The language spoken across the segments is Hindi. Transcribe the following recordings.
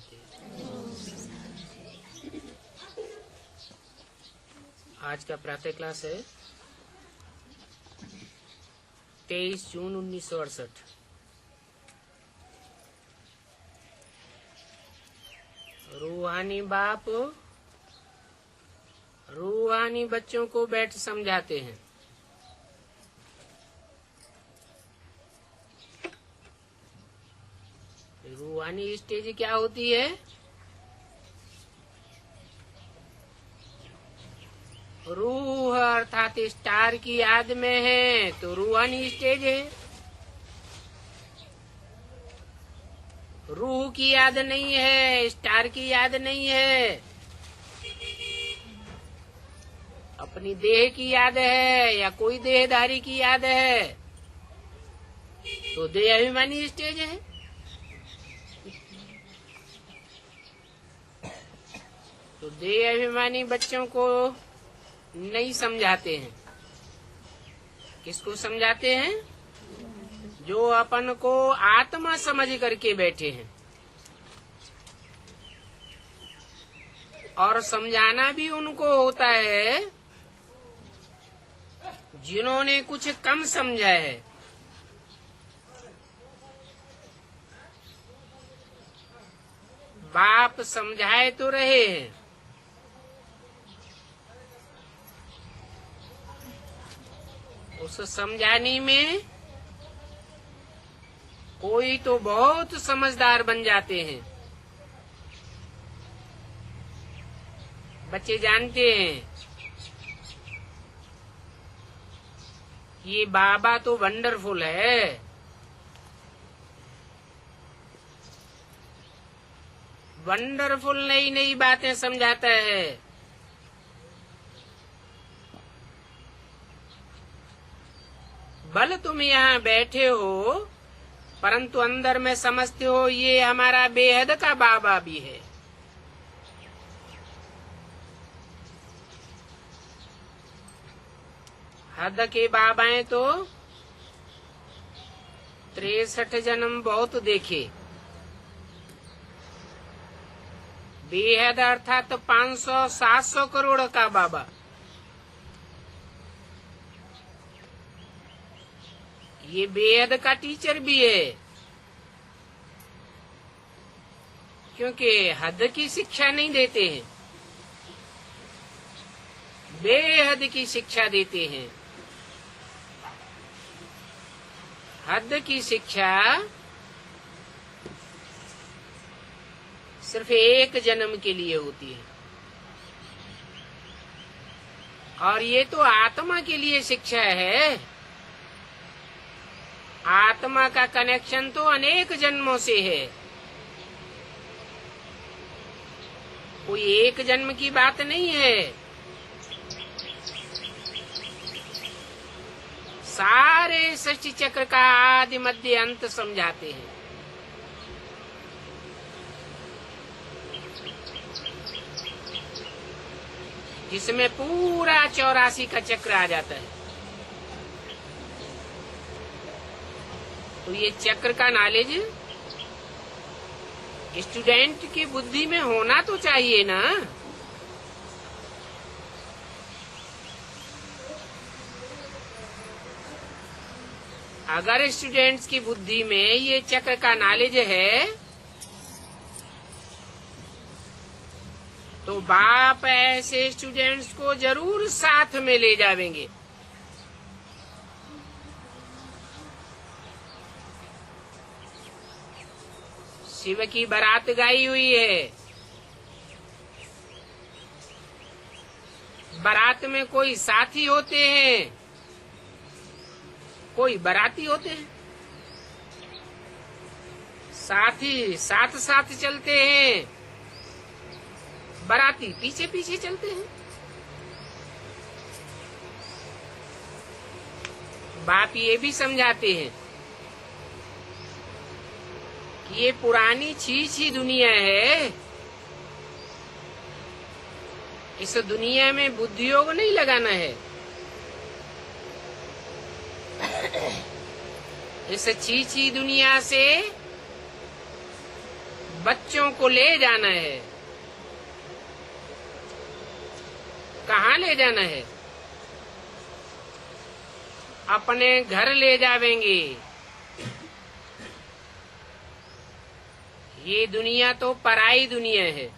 शांति। आज का प्रातः क्लास है 23 जून 1968। रूहानी बाप रूहानी बच्चों को बैठ समझाते हैं। रूहानी स्टेज क्या होती है? रूह अर्थात स्टार की याद में है तो रूहानी स्टेज है। रूह की याद नहीं है, स्टार की याद नहीं है, अपनी देह की याद है या कोई देहधारी की याद है तो देह अभिमानी स्टेज है। तो देह अभिमानी बच्चों को नहीं समझाते हैं। किसको समझाते हैं? जो अपन को आत्मा समझ करके बैठे हैं। और समझाना भी उनको होता है जिन्होंने कुछ कम समझा है। बाप समझाए तो रहे हैं, उस समझाने में कोई तो बहुत समझदार बन जाते हैं। बच्चे जानते हैं ये बाबा तो वंडरफुल है, वंडरफुल नई नई बातें समझाता है। भले तुम यहाँ बैठे हो परंतु अंदर में समझते हो ये हमारा बेहद का बाबा भी है। हद के बाबाएं तो 63 जन्म बहुत देखे। बेहद अर्थात 500-700 करोड़ का बाबा। ये बेहद का टीचर भी है क्योंकि हद की शिक्षा नहीं देते हैं, बेहद की शिक्षा देते हैं। हद की शिक्षा सिर्फ एक जन्म के लिए होती है और ये तो आत्मा के लिए शिक्षा है। आत्मा का कनेक्शन तो अनेक जन्मों से है, कोई एक जन्म की बात नहीं है। सारे सृष्टि चक्र का आदि मध्य अंत समझाते हैं। जिसमें पूरा 84 का चक्र आ जाता है। तो ये चक्र का नॉलेज स्टूडेंट की बुद्धि में होना तो चाहिए ना। अगर स्टूडेंट्स की बुद्धि में ये चक्र का नॉलेज है तो बाप ऐसे स्टूडेंट्स को जरूर साथ में ले जावेंगे। शिव की बारात गाई हुई है। बारात में कोई साथी होते हैं, कोई बाराती होते हैं। साथी साथ साथ चलते हैं, बाराती पीछे पीछे चलते हैं। बाप ये भी समझाते हैं कि ये पुरानी छी दुनिया है, इस दुनिया में बुद्धि योग नहीं लगाना है। इस छी दुनिया से बच्चों को ले जाना है। कहाँ ले जाना है? अपने घर ले जावेंगे। ये दुनिया तो पराई दुनिया है।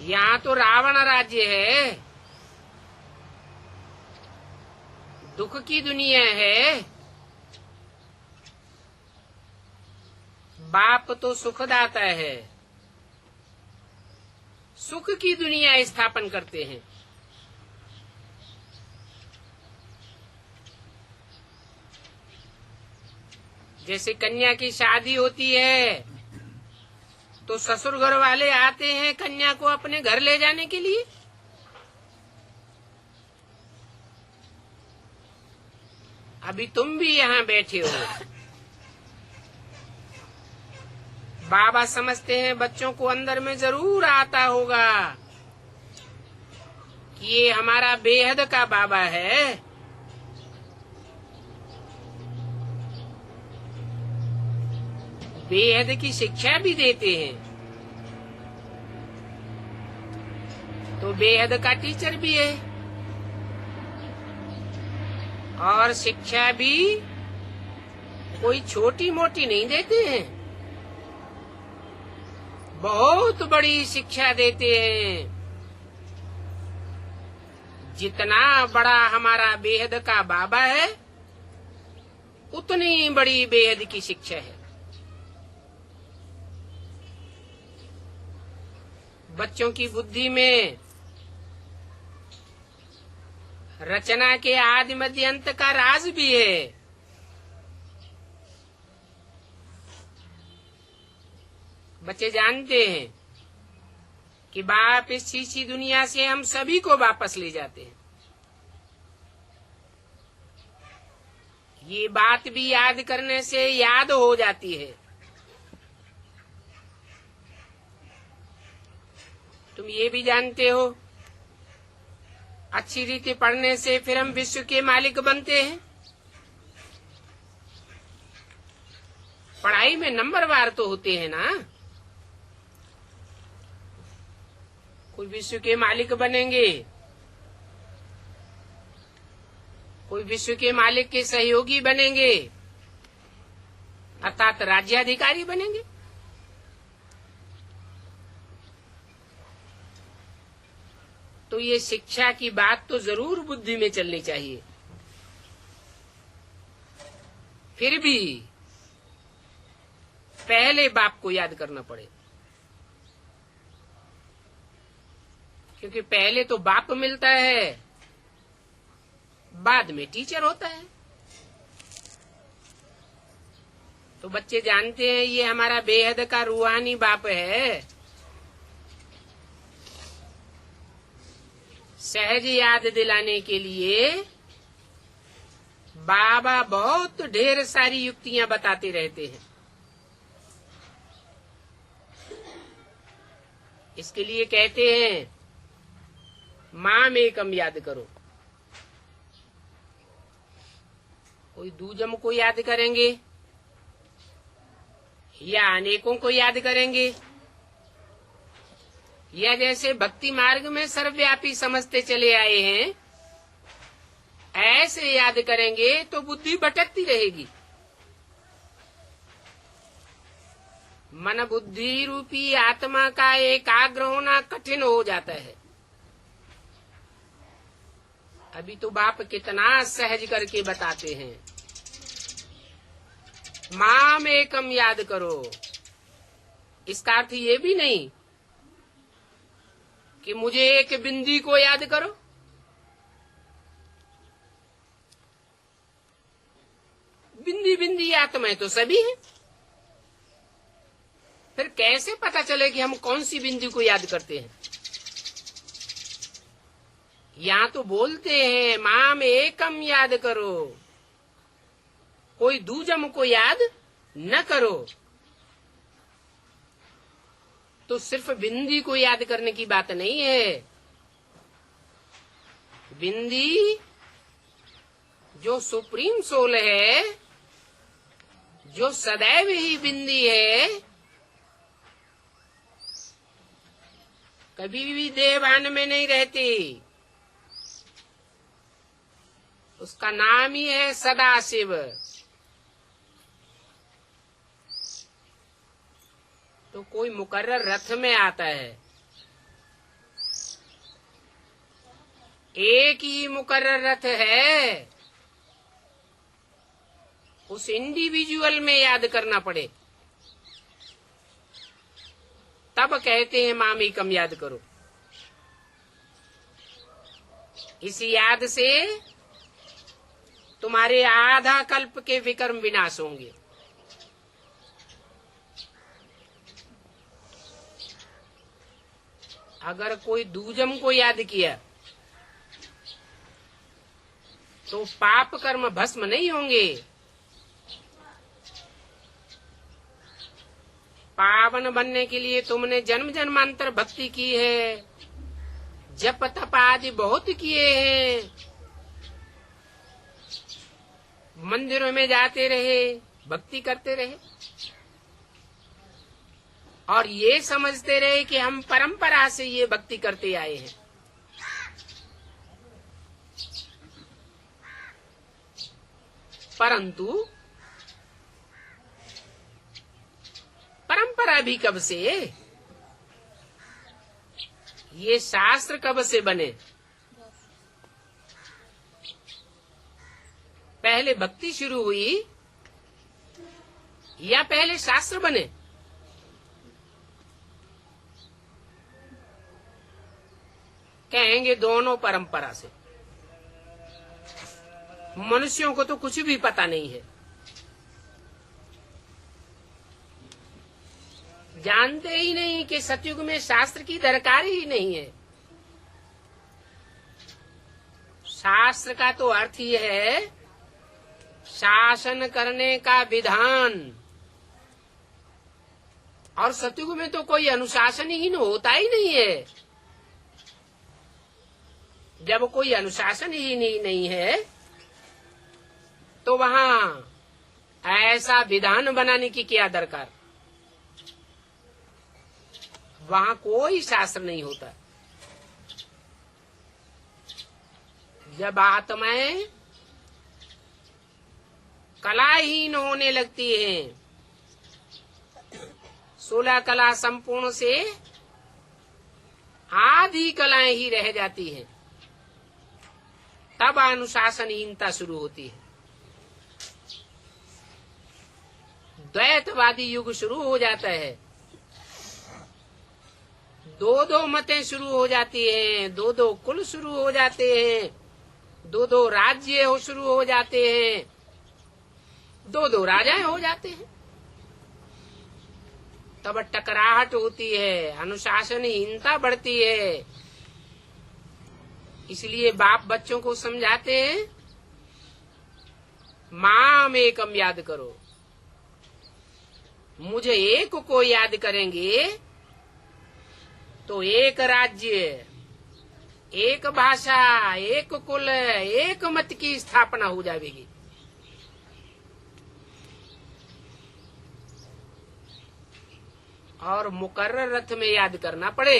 यहाँ तो रावण राज्य है, दुख की दुनिया है। बाप तो सुखदाता है, सुख की दुनिया स्थापन करते हैं। जैसे कन्या की शादी होती है तो ससुर घर वाले आते हैं कन्या को अपने घर ले जाने के लिए। अभी तुम भी यहाँ बैठे हो। बाबा समझते हैं बच्चों को अंदर में जरूर आता होगा कि ये हमारा बेहद का बाबा है। बेहद की शिक्षा भी देते हैं, तो बेहद का टीचर भी है। और शिक्षा भी कोई छोटी मोटी नहीं देते हैं, बहुत बड़ी शिक्षा देते हैं। जितना बड़ा हमारा बेहद का बाबा है, उतनी बड़ी बेहद की शिक्षा है। बच्चों की बुद्धि में रचना के आदि मध्य अंत का राज भी है। बच्चे जानते हैं कि बाप इस शीशी दुनिया से हम सभी को वापस ले जाते हैं। ये बात भी याद करने से याद हो जाती है। तुम ये भी जानते हो, अच्छी रीति पढ़ने से फिर हम विश्व के मालिक बनते हैं। पढ़ाई में नंबरवार तो होते हैं ना। कोई विश्व के मालिक बनेंगे, कोई विश्व के मालिक के सहयोगी बनेंगे, अर्थात राज्याधिकारी बनेंगे। तो ये शिक्षा की बात तो जरूर बुद्धि में चलनी चाहिए। फिर भी पहले बाप को याद करना पड़े, क्योंकि पहले तो बाप मिलता है, बाद में टीचर होता है। तो बच्चे जानते हैं ये हमारा बेहद का रूहानी बाप है। सहज याद दिलाने के लिए बाबा बहुत ढेर सारी युक्तियां बताते रहते हैं। इसके लिए कहते हैं माम एकम याद करो। कोई दूजम को याद करेंगे या अनेकों को याद करेंगे, या जैसे भक्ति मार्ग में सर्वव्यापी समझते चले आए हैं, ऐसे याद करेंगे तो बुद्धि भटकती रहेगी। मन बुद्धि रूपी आत्मा का एकाग्र होना कठिन हो जाता है। अभी तो बाप कितना सहज करके बताते हैं, माम एकम याद करो। इसका अर्थ ये भी नहीं कि मुझे एक बिंदी को याद करो। बिंदी बिंदी आत्माएं तो सभी हैं। फिर कैसे पता चले कि हम कौन सी बिंदी को याद करते हैं? यहाँ तो बोलते हैं माम एकम याद करो, कोई दूजम को याद न करो। तो सिर्फ बिंदी को याद करने की बात नहीं है। बिंदी जो सुप्रीम सोल है, जो सदैव ही बिंदी है, कभी भी देहभान में नहीं रहती, उसका नाम ही है सदाशिव। तो कोई मुकर्रर रथ में आता है, एक ही मुकर्रर रथ है, उस इंडिविजुअल में याद करना पड़े, तब कहते हैं मामी कम याद करो। इस याद से तुम्हारे आधा कल्प के विकर्म विनाश होंगे। अगर कोई दूजम को याद किया तो पाप कर्म भस्म नहीं होंगे। पावन बनने के लिए तुमने जन्म जन्मांतर भक्ति की है, जप तप आदि बहुत किए हैं, मंदिरों में जाते रहे, भक्ति करते रहे और ये समझते रहे कि हम परंपरा से ये भक्ति करते आए हैं। परंतु परंपरा भी कब से, ये शास्त्र कब से बने? पहले भक्ति शुरू हुई या पहले शास्त्र बने? कहेंगे दोनों परंपरा से। मनुष्यों को तो कुछ भी पता नहीं है, जानते ही नहीं कि सतयुग में शास्त्र की दरकार ही नहीं है। शास्त्र का तो अर्थ ही है शासन करने का विधान, और सतयुग में तो कोई अनुशासनहीन होता ही नहीं है। जब कोई अनुशासन ही नहीं है तो वहां ऐसा विधान बनाने की क्या दरकार? वहां कोई शास्त्र नहीं होता। जब आत्माएं कलाहीन होने लगती हैं, 16 कला संपूर्ण से आधी कलाएं ही रह जाती हैं, तब अनुशासनहीनता शुरू होती है। द्वैतवादी युग शुरू हो जाता है, दो मतें शुरू हो जाती हैं, दो कुल शुरू हो जाते हैं, दो राज्य शुरू हो जाते हैं, दो राजाएं हो जाते हैं। तब टकराहट होती है, अनुशासनहीनता बढ़ती है। इसलिए बाप बच्चों को समझाते हैं, माम एकम याद करो। मुझे एक को याद करेंगे तो एक राज्य, एक भाषा, एक कुल, एक मत की स्थापना हो जाएगी। और मुकर्रर रथ में याद करना पड़े।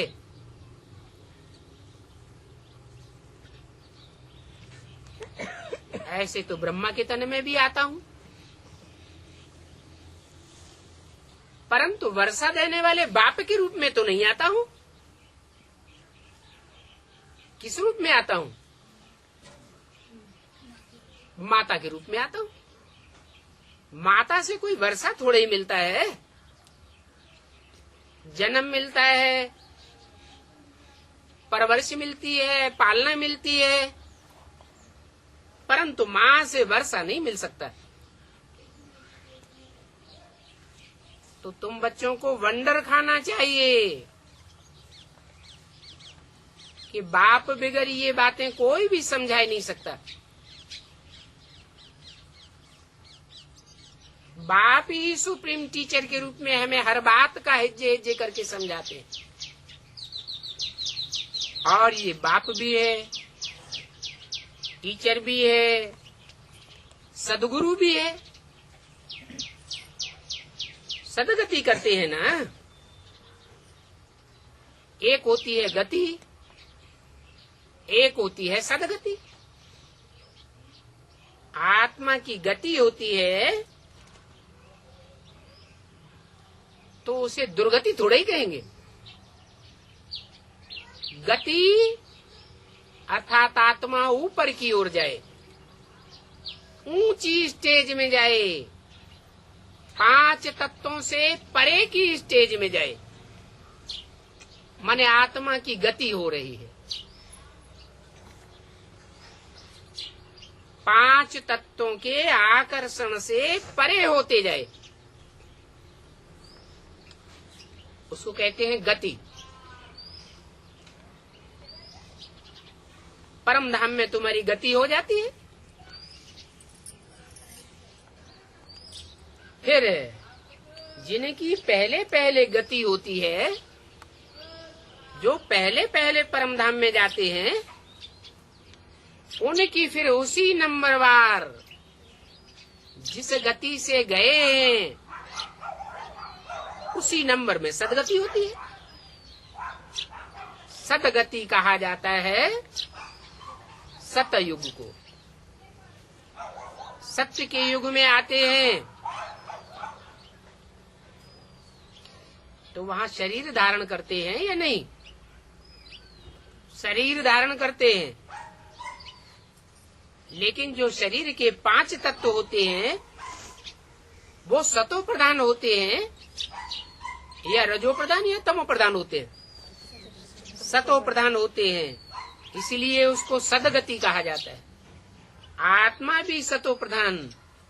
ऐसे तो ब्रह्मा के तन में भी आता हूं, परंतु वर्षा देने वाले बाप के रूप में तो नहीं आता हूं। किस रूप में आता हूं? माता के रूप में आता हूं। माता से कोई वर्षा थोड़ा ही मिलता है, जन्म मिलता है, परवरिश मिलती है, पालना मिलती है, परंतु मां से वर्षा नहीं मिल सकता। तो तुम बच्चों को वंडर खाना चाहिए कि बाप बगैर ये बातें कोई भी समझा ही नहीं सकता। बाप ही सुप्रीम टीचर के रूप में हमें हर बात का हिज्जे हिज्जे करके समझाते हैं। और ये बाप भी है, टीचर भी है, सदगुरु भी है, सदगति करते हैं ना। एक होती है गति, एक होती है सदगति। आत्मा की गति होती है तो उसे दुर्गति थोड़ा ही कहेंगे। गति अर्थात आत्मा ऊपर की ओर जाए, ऊंची स्टेज में जाए, 5 तत्वों से परे की स्टेज में जाए, माने आत्मा की गति हो रही है। 5 तत्वों के आकर्षण से परे होते जाए, उसको कहते हैं गति। परम धाम में तुम्हारी गति हो जाती है। फिर जिनकी पहले पहले गति होती है, जो पहले पहले परम धाम में जाते हैं, उनकी फिर उसी नंबरवार जिस गति से गए हैं उसी नंबर में सदगति होती है। सदगति कहा जाता है सतयुग को। सत्य के युग में आते हैं तो वहाँ शरीर धारण करते हैं या नहीं? शरीर धारण करते हैं, लेकिन जो शरीर के 5 तत्व होते हैं वो सतो प्रधान होते हैं या रजो प्रधान या तमो प्रधान होते हैं? सतो प्रधान होते हैं, इसलिए उसको सदगति कहा जाता है। आत्मा भी सतो प्रधान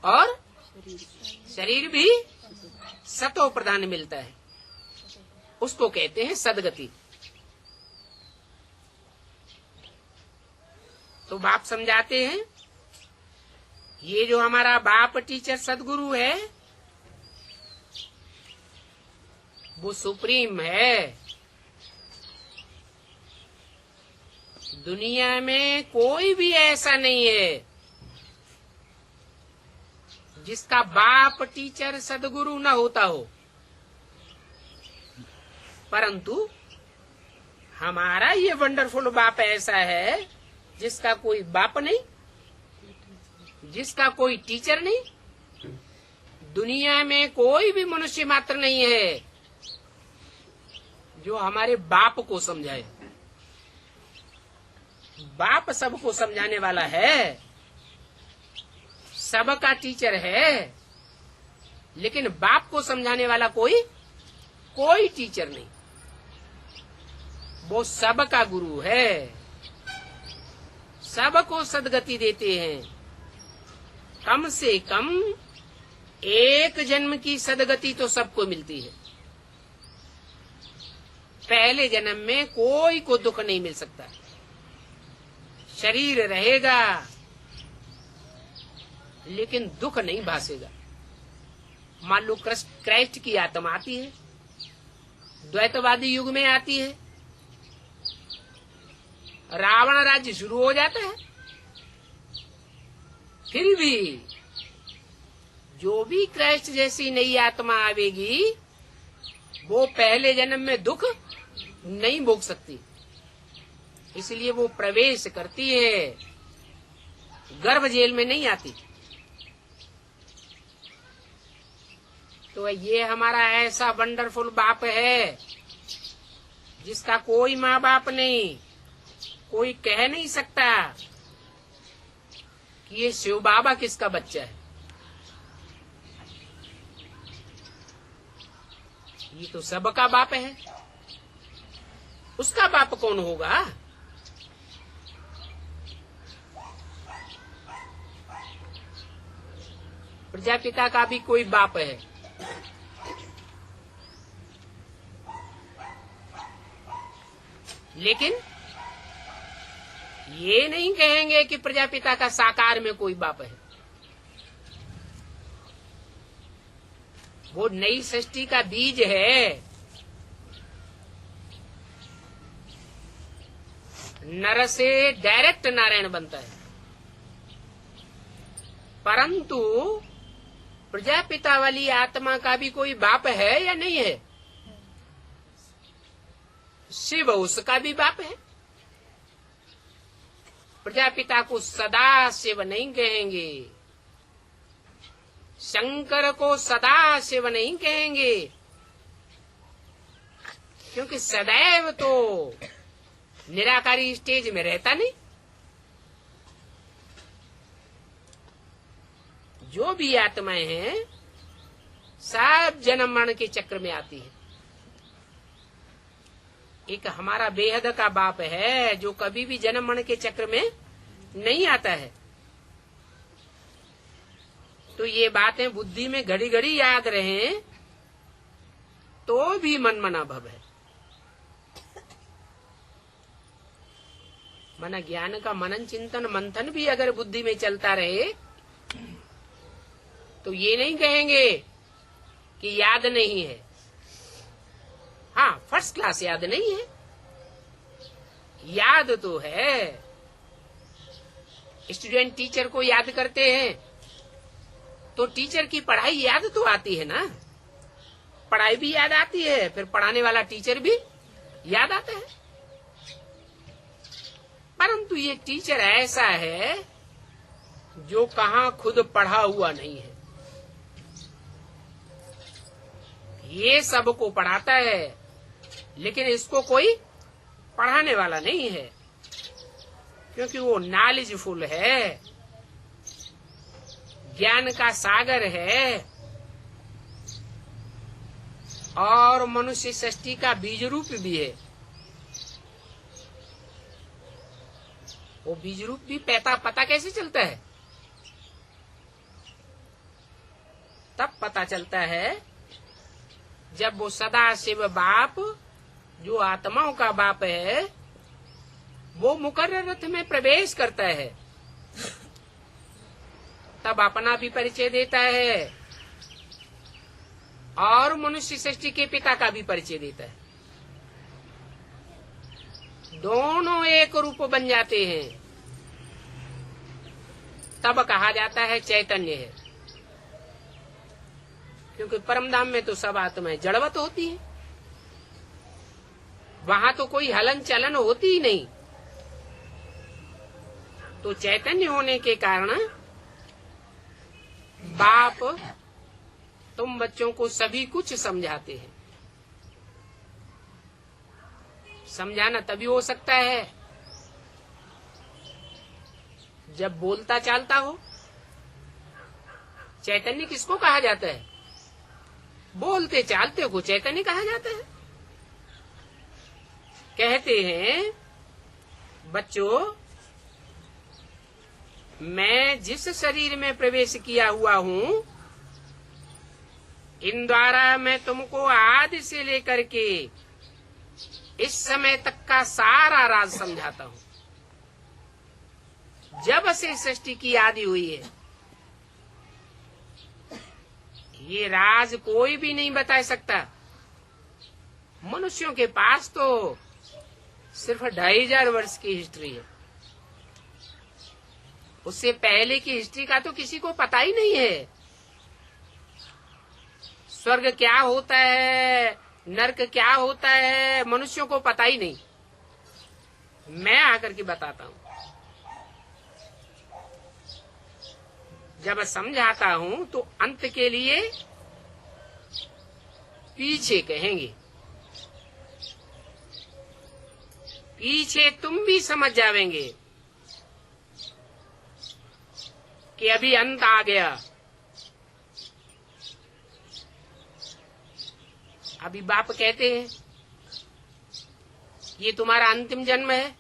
और शरीर भी सतो प्रधान मिलता है, उसको कहते हैं सदगति। तो बाप समझाते हैं, ये जो हमारा बाप टीचर सदगुरु है वो सुप्रीम है। दुनिया में कोई भी ऐसा नहीं है जिसका बाप टीचर सदगुरु न होता हो, परंतु हमारा ये वंडरफुल बाप ऐसा है जिसका कोई बाप नहीं, जिसका कोई टीचर नहीं। दुनिया में कोई भी मनुष्य मात्र नहीं है जो हमारे बाप को समझाए। बाप सबको समझाने वाला है, सबका टीचर है, लेकिन बाप को समझाने वाला कोई टीचर नहीं। वो सबका गुरु है, सबको सदगति देते हैं। कम से कम एक जन्म की सदगति तो सबको मिलती है। पहले जन्म में कोई को दुख नहीं मिल सकता। शरीर रहेगा लेकिन दुख नहीं भासेगा। मान लो क्राइस्ट की आत्मा आती है, द्वैतवादी युग में आती है, रावण राज्य शुरू हो जाता है, फिर भी जो भी क्राइस्ट जैसी नई आत्मा आवेगी वो पहले जन्म में दुख नहीं भोग सकती, इसलिए वो प्रवेश करती है, गर्भ जेल में नहीं आती। तो ये हमारा ऐसा वंडरफुल बाप है जिसका कोई माँ बाप नहीं, कोई कह नहीं सकता कि ये शिव बाबा किसका बच्चा है। ये तो सबका बाप है, उसका बाप कौन होगा? प्रजापिता का भी कोई बाप है, लेकिन ये नहीं कहेंगे कि प्रजापिता का साकार में कोई बाप है। वो नई सृष्टि का बीज है। नर से डायरेक्ट नारायण बनता है। परंतु प्रजापिता वाली आत्मा का भी कोई बाप है या नहीं है? शिव उसका भी बाप है। प्रजापिता को सदा शिव नहीं कहेंगे, शंकर को सदा शिव नहीं कहेंगे, क्योंकि सदैव तो निराकारी स्टेज में रहता नहीं। जो भी आत्माएं हैं सब जन्म मरण के चक्र में आती है। एक हमारा बेहद का बाप है जो कभी भी जन्म मरण के चक्र में नहीं आता है। तो ये बातें बुद्धि में घड़ी घड़ी याद रहें तो भी मन मना भव है। मना ज्ञान का मनन चिंतन मंथन भी अगर बुद्धि में चलता रहे तो ये नहीं कहेंगे कि याद नहीं है। हाँ, फर्स्ट क्लास याद नहीं है, याद तो है। स्टूडेंट टीचर को याद करते हैं तो टीचर की पढ़ाई याद तो आती है ना, पढ़ाई भी याद आती है, फिर पढ़ाने वाला टीचर भी याद आता है। परंतु ये टीचर ऐसा है जो कहाँ खुद पढ़ा हुआ नहीं है, ये सबको पढ़ाता है लेकिन इसको कोई पढ़ाने वाला नहीं है, क्योंकि वो नॉलेजफुल है, ज्ञान का सागर है और मनुष्य सृष्टि का बीज रूप भी है। वो बीज रूप भी पता कैसे चलता है? तब पता चलता है जब वो सदा शिव बाप जो आत्माओं का बाप है वो मुकर्रर रथ में प्रवेश करता है, तब अपना भी परिचय देता है और मनुष्य सृष्टि के पिता का भी परिचय देता है। दोनों एक रूप बन जाते हैं, तब कहा जाता है चैतन्य है। क्योंकि परमधाम में तो सब आत्माएं जड़वत होती है, वहां तो कोई हलन चलन होती ही नहीं। तो चैतन्य होने के कारण बाप तुम बच्चों को सभी कुछ समझाते हैं। समझाना तभी हो सकता है जब बोलता चालता हो। चैतन्य किसको कहा जाता है? बोलते चालते को चैतन्य कहा जाता है। कहते हैं बच्चों, मैं जिस शरीर में प्रवेश किया हुआ हूँ इन द्वारा मैं तुमको आदि से लेकर के इस समय तक का सारा राज समझाता हूँ। जब से सृष्टि की आदि हुई है ये राज कोई भी नहीं बता सकता। मनुष्यों के पास तो सिर्फ 2500 वर्ष की हिस्ट्री है, उससे पहले की हिस्ट्री का तो किसी को पता ही नहीं है। स्वर्ग क्या होता है, नरक क्या होता है, मनुष्यों को पता ही नहीं। मैं आकर के बताता हूँ। जब समझाता हूँ तो अंत के लिए पीछे कहेंगे, पीछे तुम भी समझ जावेंगे कि अभी अंत आ गया। अभी बाप कहते हैं ये तुम्हारा अंतिम जन्म है,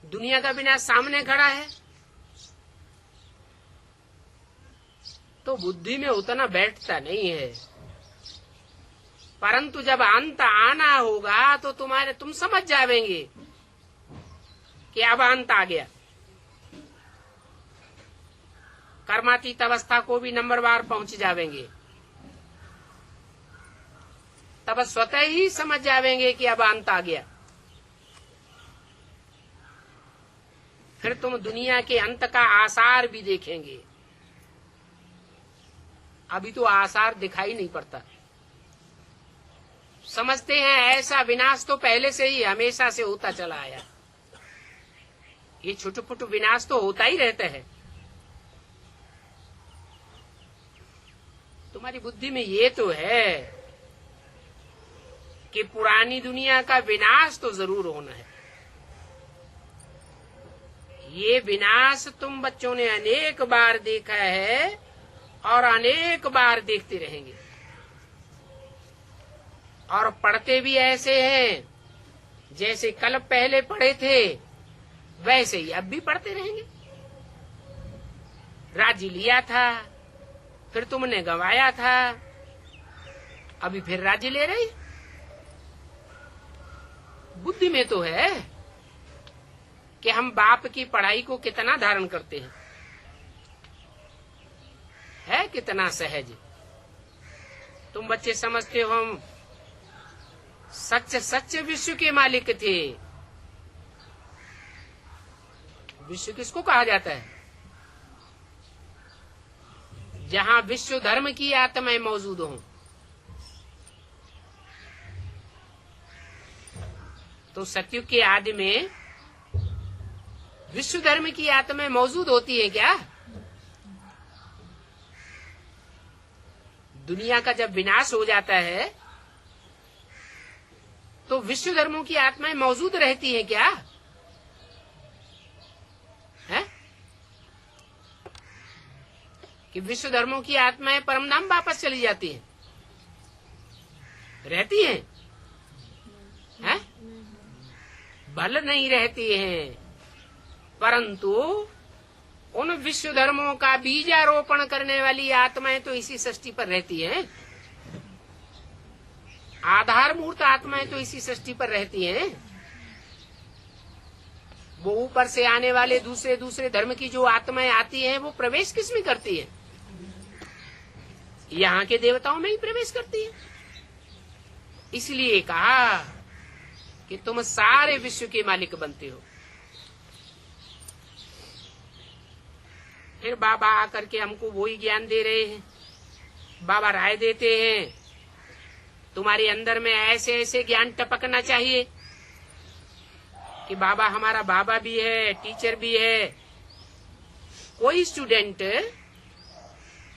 दुनिया का विनाश सामने खड़ा है। तो बुद्धि में उतना बैठता नहीं है, परंतु जब अंत आना होगा तो तुम समझ जावेंगे कि अब अंत आ गया। कर्मातीत अवस्था को भी नंबरवार पहुंच जावेंगे, तब स्वतः ही समझ जावेंगे कि अब अंत आ गया। फिर तुम दुनिया के अंत का आसार भी देखेंगे। अभी तो आसार दिखाई नहीं पड़ता। समझते हैं ऐसा विनाश तो पहले से ही हमेशा से होता चला आया। ये छोटे छोटे विनाश तो होता ही रहता है। तुम्हारी बुद्धि में ये तो है कि पुरानी दुनिया का विनाश तो जरूर होना है। ये विनाश तुम बच्चों ने अनेक बार देखा है और अनेक बार देखते रहेंगे, और पढ़ते भी ऐसे हैं जैसे कल पहले पढ़े थे वैसे ही अब भी पढ़ते रहेंगे। राज्य लिया था, फिर तुमने गंवाया था, अभी फिर राज्य ले रही। बुद्धि में तो है कि हम बाप की पढ़ाई को कितना धारण करते हैं, है कितना सहज। तुम बच्चे समझते हो हम सच्चे सच्चे विश्व के मालिक थे। विश्व किसको कहा जाता है? जहां विश्व धर्म की आत्माएं मौजूद हों। तो सतयुग के आदि में विश्व धर्म की आत्माएं मौजूद होती है क्या? दुनिया का जब विनाश हो जाता है तो विश्व धर्मों की आत्माएं मौजूद रहती हैं क्या? है कि विश्व धर्मों की आत्माएं परमधाम वापस चली जाती हैं? रहती हैं? है? भल नहीं रहती हैं, परंतु उन विश्व धर्मों का बीजारोपण करने वाली आत्माएं तो इसी सृष्टि पर रहती हैं। आधारभूत आत्माएं तो इसी सृष्टि पर रहती हैं। वो ऊपर से आने वाले दूसरे दूसरे धर्म की जो आत्माएं आती हैं वो प्रवेश किस में करती है? यहाँ के देवताओं में ही प्रवेश करती है। इसलिए कहा कि तुम सारे विश्व के मालिक बनते हो। फिर बाबा आकर के हमको वही ज्ञान दे रहे हैं। बाबा राय देते हैं तुम्हारे अंदर में ऐसे ऐसे ज्ञान टपकना चाहिए कि बाबा हमारा बाबा भी है, टीचर भी है। कोई स्टूडेंट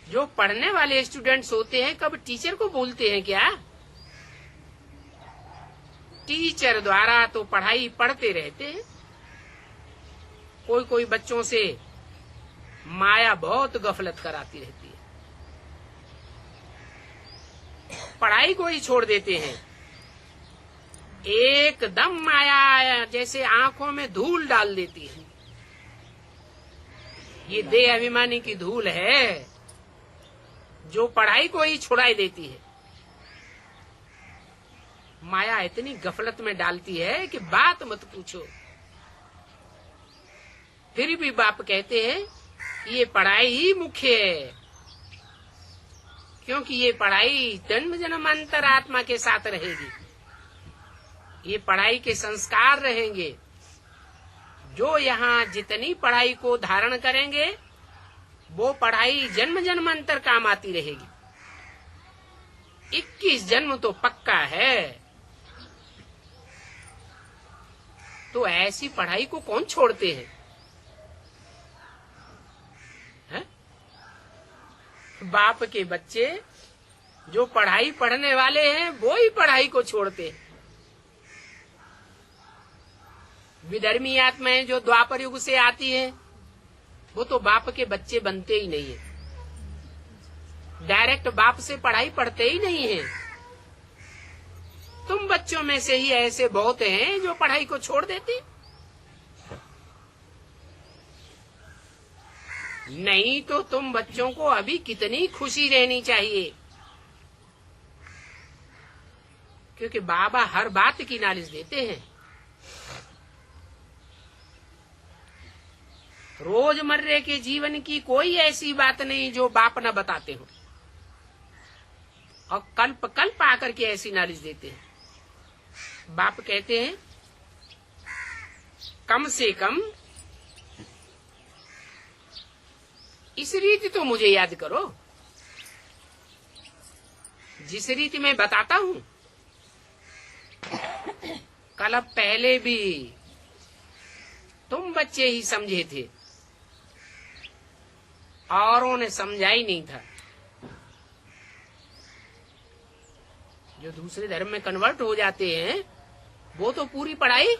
जो पढ़ने वाले स्टूडेंट्स होते हैं कब टीचर को बोलते हैं क्या? टीचर द्वारा तो पढ़ाई पढ़ते रहते हैं। कोई कोई बच्चों से माया बहुत गफलत कराती रहती है, पढ़ाई को ही छोड़ देते हैं। एकदम माया जैसे आंखों में धूल डाल देती है। ये देह अभिमानी की धूल है जो पढ़ाई को ही छुड़ाई देती है। माया इतनी गफलत में डालती है कि बात मत पूछो। फिर भी बाप कहते हैं ये पढ़ाई ही मुख्य है, क्योंकि ये पढ़ाई जन्म जन्मांतर आत्मा के साथ रहेगी। ये पढ़ाई के संस्कार रहेंगे। जो यहाँ जितनी पढ़ाई को धारण करेंगे वो पढ़ाई जन्म जन्मांतर काम आती रहेगी। 21 जन्म तो पक्का है। तो ऐसी पढ़ाई को कौन छोड़ते हैं? बाप के बच्चे जो पढ़ाई पढ़ने वाले हैं वो ही पढ़ाई को छोड़ते हैं। विधर्मी आत्माएं जो द्वापर युग से आती हैं वो तो बाप के बच्चे बनते ही नहीं है। डायरेक्ट बाप से पढ़ाई पढ़ते ही नहीं है। तुम बच्चों में से ही ऐसे बहुत हैं जो पढ़ाई को छोड़ देते। नहीं तो तुम बच्चों को अभी कितनी खुशी रहनी चाहिए, क्योंकि बाबा हर बात की नॉलेज देते हैं। रोजमर्रे के जीवन की कोई ऐसी बात नहीं जो बाप न बताते हो, और कल्प कल्प आकर के ऐसी नॉलेज देते हैं। बाप कहते हैं कम से कम इस रीति तो मुझे याद करो, जिस रीति मैं बताता हूं। कल पहले भी तुम बच्चे ही समझे थे, औरों ने समझा ही नहीं था। जो दूसरे धर्म में कन्वर्ट हो जाते हैं वो तो पूरी पढ़ाई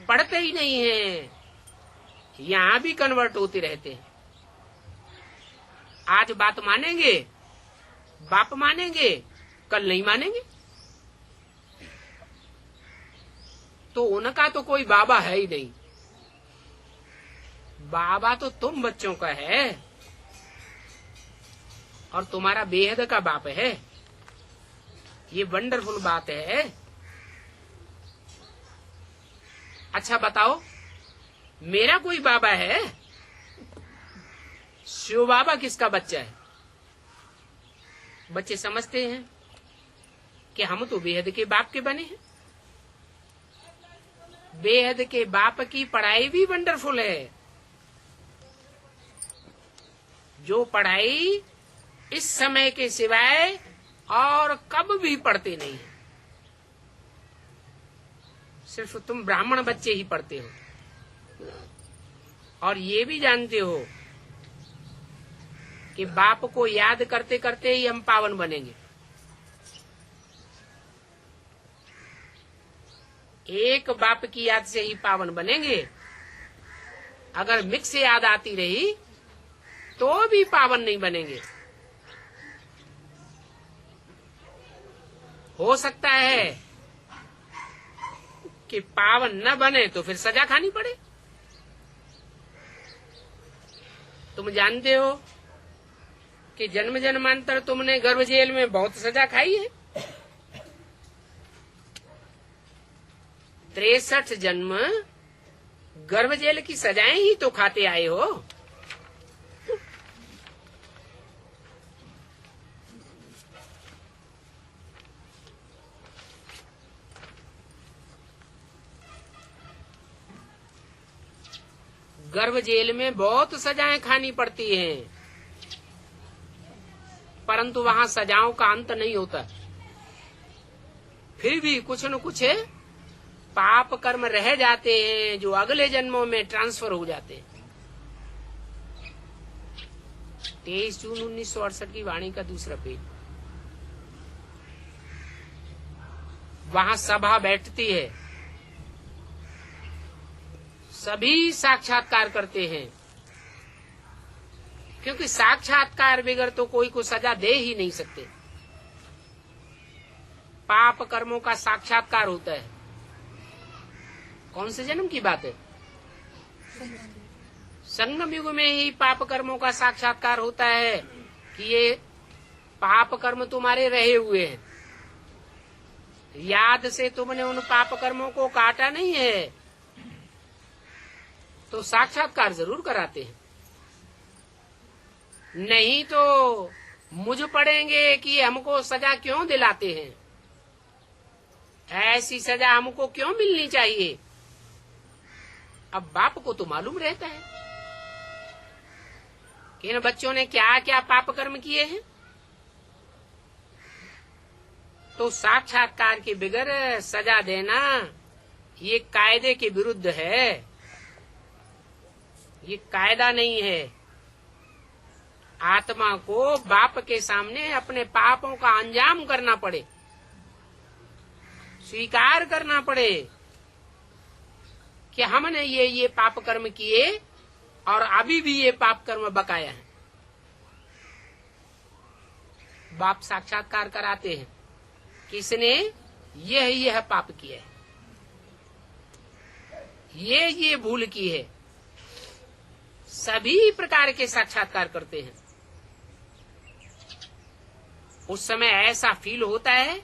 पढ़ते ही नहीं है, यहां भी कन्वर्ट होते रहते हैं। आज बात मानेंगे, बाप मानेंगे, कल नहीं मानेंगे। तो उनका तो कोई बाबा है ही नहीं, बाबा तो तुम बच्चों का है और तुम्हारा बेहद का बाप है। ये वंडरफुल बात है। अच्छा बताओ, मेरा कोई बाबा है? शिव बाबा किसका बच्चा है? बच्चे समझते हैं कि हम तो बेहद के बाप के बने हैं। बेहद के बाप की पढ़ाई भी वंडरफुल है। जो पढ़ाई इस समय के सिवाय और कब भी पढ़ते नहीं है। सिर्फ तुम ब्राह्मण बच्चे ही पढ़ते हो और ये भी जानते हो कि बाप को याद करते करते ही हम पावन बनेंगे। एक बाप की याद से ही पावन बनेंगे। अगर मिक्स याद आती रही तो भी पावन नहीं बनेंगे। हो सकता है कि पावन न बने तो फिर सजा खानी पड़े। तुम जानते हो कि जन्म जन्मांतर तुमने गर्भ जेल में बहुत सजा खाई है। 63 जन्म गर्भ जेल की सजाएं ही तो खाते आए हो। गर्भ जेल में बहुत सजाएं खानी पड़ती हैं, परंतु वहां सजाओं का अंत नहीं होता। फिर भी कुछ न कुछ पाप कर्म रह जाते हैं जो अगले जन्मों में ट्रांसफर हो जाते हैं। 23 जून 1968 की वाणी का दूसरा पेज। वहां सभा बैठती है, सभी साक्षात्कार करते हैं, क्योंकि साक्षात्कार बगैर तो कोई को सजा दे ही नहीं सकते। पाप कर्मों का साक्षात्कार होता है। कौन से जन्म की बात है? संगम युग में ही पाप कर्मों का साक्षात्कार होता है कि ये पाप कर्म तुम्हारे रहे हुए हैं। याद से तुमने उन पाप कर्मों को काटा नहीं है तो साक्षात्कार जरूर कराते हैं। नहीं तो मुझ पड़ेंगे कि हमको सजा क्यों दिलाते हैं, ऐसी सजा हमको क्यों मिलनी चाहिए। अब बाप को तो मालूम रहता है कि इन बच्चों ने क्या क्या पाप कर्म किए हैं। तो साक्षात्कार के बगैर सजा देना ये कायदे के विरुद्ध है, ये कायदा नहीं है। आत्मा को बाप के सामने अपने पापों का अंजाम करना पड़े, स्वीकार करना पड़े कि हमने ये पाप कर्म किए और अभी भी ये पाप कर्म बकाया है। बाप साक्षात्कार कराते हैं किसने यह पाप किया है, ये भूल की है। सभी प्रकार के साक्षात्कार करते हैं। उस समय ऐसा फील होता है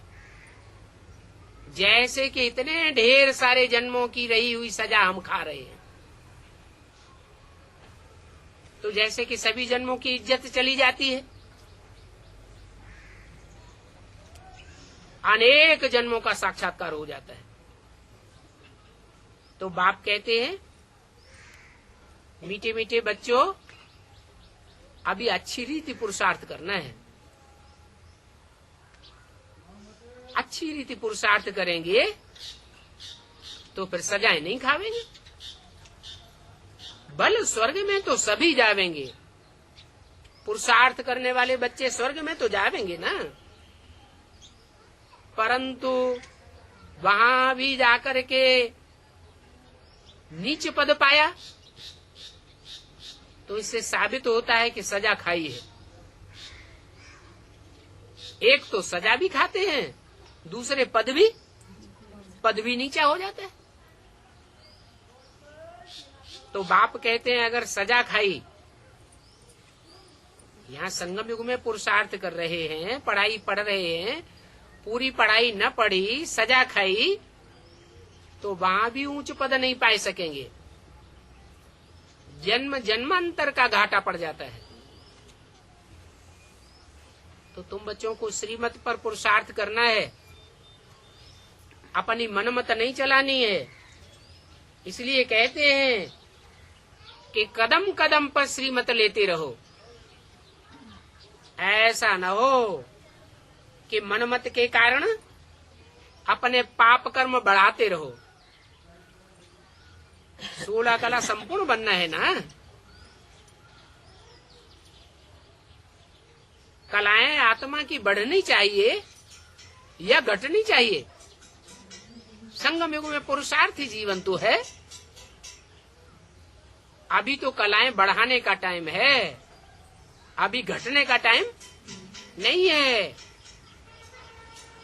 जैसे कि इतने ढेर सारे जन्मों की रही हुई सजा हम खा रहे हैं। तो जैसे कि सभी जन्मों की इज्जत चली जाती है। अनेक जन्मों का साक्षात्कार हो जाता है। तो बाप कहते हैं, मीठे मीठे बच्चों, अभी अच्छी रीति पुरुषार्थ करना है। अच्छी रीति पुरुषार्थ करेंगे तो फिर सजाएं नहीं खावेंगे। बल स्वर्ग में तो सभी जावेंगे, पुरुषार्थ करने वाले बच्चे स्वर्ग में तो जावेंगे ना, परंतु वहां भी जाकर के नीच पद पाया तो इससे साबित होता है कि सजा खाई है। एक तो सजा भी खाते हैं, दूसरे पद भी नीचा हो जाता है। तो बाप कहते हैं अगर सजा खाई, यहाँ संगम युग में पुरुषार्थ कर रहे हैं, पढ़ाई पढ़ रहे हैं, पूरी पढ़ाई न पढ़ी, सजा खाई, तो वहां भी ऊंच पद नहीं पा सकेंगे। जन्म जन्मांतर का घाटा पड़ जाता है। तो तुम बच्चों को श्रीमत पर पुरुषार्थ करना है, अपनी मनमत नहीं चलानी है। इसलिए कहते हैं कि कदम कदम पर श्रीमत लेते रहो। ऐसा न हो कि मनमत के कारण अपने पाप कर्म बढ़ाते रहो। 16 कला संपूर्ण बनना है ना। कलाएं आत्मा की बढ़नी चाहिए या घटनी चाहिए। संगम युग में पुरुषार्थी जीवन तो है। अभी तो कलाएं बढ़ाने का टाइम है, अभी घटने का टाइम नहीं है।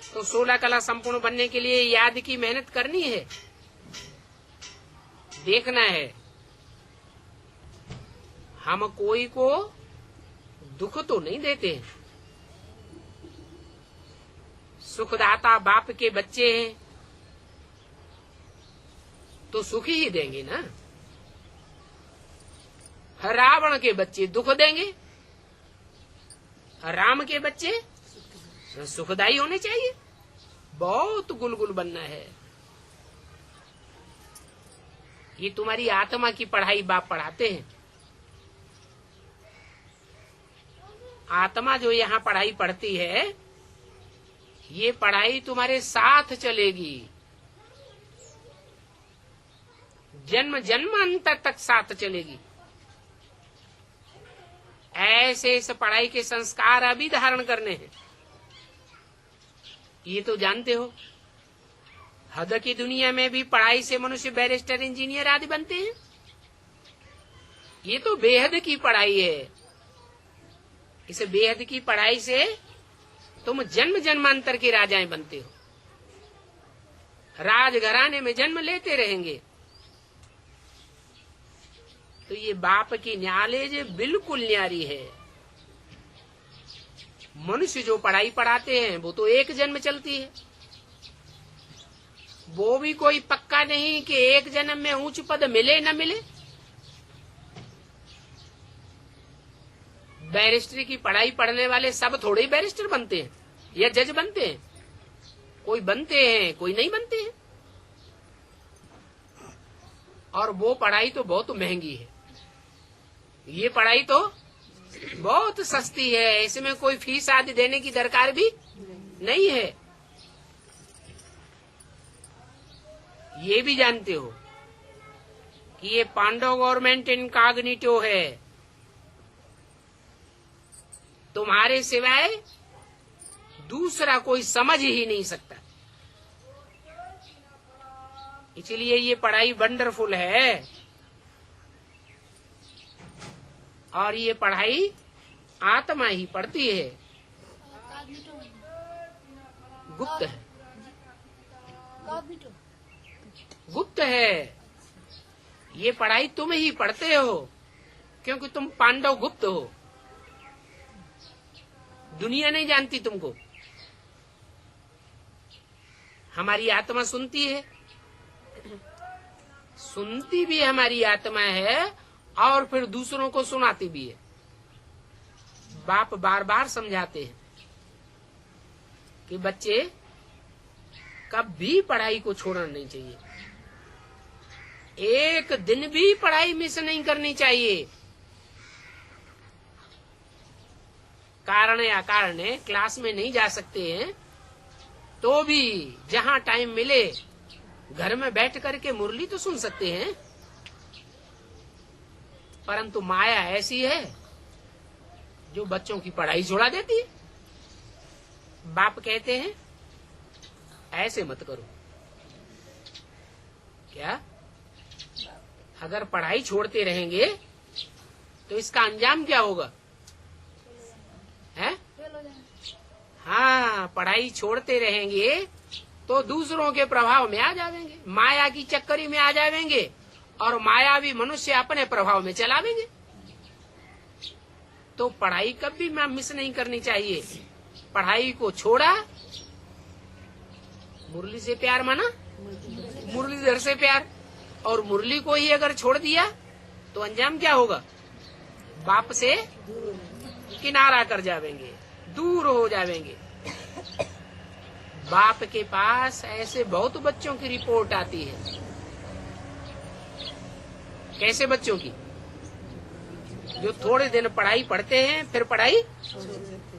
तो 16 कला संपूर्ण बनने के लिए याद की मेहनत करनी है, देखना है। हम कोई को दुख तो नहीं देते, सुखदाता बाप के बच्चे हैं तो सुख ही देंगे ना। रावण के बच्चे दुख देंगे, राम के बच्चे सुखदायी होने चाहिए। बहुत गुलगुल बनना है। ये तुम्हारी आत्मा की पढ़ाई बाप पढ़ाते हैं। आत्मा जो यहाँ पढ़ाई पढ़ती है, ये पढ़ाई तुम्हारे साथ चलेगी, जन्म जन्मांतर तक साथ चलेगी। ऐसे इस पढ़ाई के संस्कार अभी धारण करने हैं। ये तो जानते हो, हद की दुनिया में भी पढ़ाई से मनुष्य बैरिस्टर, इंजीनियर आदि बनते हैं। ये तो बेहद की पढ़ाई है। इस बेहद की पढ़ाई से तुम जन्म जन्मांतर के राजाएं बनते हो, राजघराने में जन्म लेते रहेंगे। तो ये बाप की नॉलेज बिल्कुल न्यारी है। मनुष्य जो पढ़ाई पढ़ाते हैं वो तो एक जन्म चलती है, वो भी कोई पक्का नहीं कि एक जन्म में ऊंच पद मिले न मिले। बैरिस्टर की पढ़ाई पढ़ने वाले सब थोड़े ही बैरिस्टर बनते हैं या जज बनते हैं। कोई बनते हैं, कोई नहीं बनते हैं। और वो पढ़ाई तो बहुत महंगी है, ये पढ़ाई तो बहुत सस्ती है। इसमें कोई फीस आदि देने की दरकार भी नहीं है। ये भी जानते हो कि ये पांडव गवर्नमेंट इनकॉग्निटो है, तुम्हारे सिवाय दूसरा कोई समझ ही नहीं सकता। इसलिए ये पढ़ाई वंडरफुल है। और ये पढ़ाई आत्मा ही पढ़ती है, गुप्त है, गुप्त है। ये पढ़ाई तुम ही पढ़ते हो क्योंकि तुम पांडव गुप्त हो। दुनिया नहीं जानती तुमको। हमारी आत्मा सुनती है, सुनती भी हमारी आत्मा है और फिर दूसरों को सुनाती भी है। बाप बार बार समझाते हैं कि बच्चे कभी पढ़ाई को छोड़ना नहीं चाहिए, एक दिन भी पढ़ाई मिस नहीं करनी चाहिए। कारण या कारण क्लास में नहीं जा सकते हैं, तो भी जहाँ टाइम मिले घर में बैठ करके मुरली तो सुन सकते हैं। परंतु माया ऐसी है जो बच्चों की पढ़ाई छुड़ा देती है। बाप कहते हैं ऐसे मत करो। क्या? अगर पढ़ाई छोड़ते रहेंगे तो इसका अंजाम क्या होगा? है? हाँ, पढ़ाई छोड़ते रहेंगे तो दूसरों के प्रभाव में आ जाएंगे, माया की चक्करी में आ जाएंगे और मायावी मनुष्य अपने प्रभाव में चलावेंगे। तो पढ़ाई कभी मिस नहीं करनी चाहिए। पढ़ाई को छोड़ा, मुरली से प्यार माना, मुरलीधर से प्यार, और मुरली को ही अगर छोड़ दिया तो अंजाम क्या होगा? बाप से किनारा कर जावेंगे, दूर हो जावेंगे। बाप के पास ऐसे बहुत बच्चों की रिपोर्ट आती है। कैसे बच्चों की? जो थोड़े दिन पढ़ाई पढ़ते हैं फिर पढ़ाई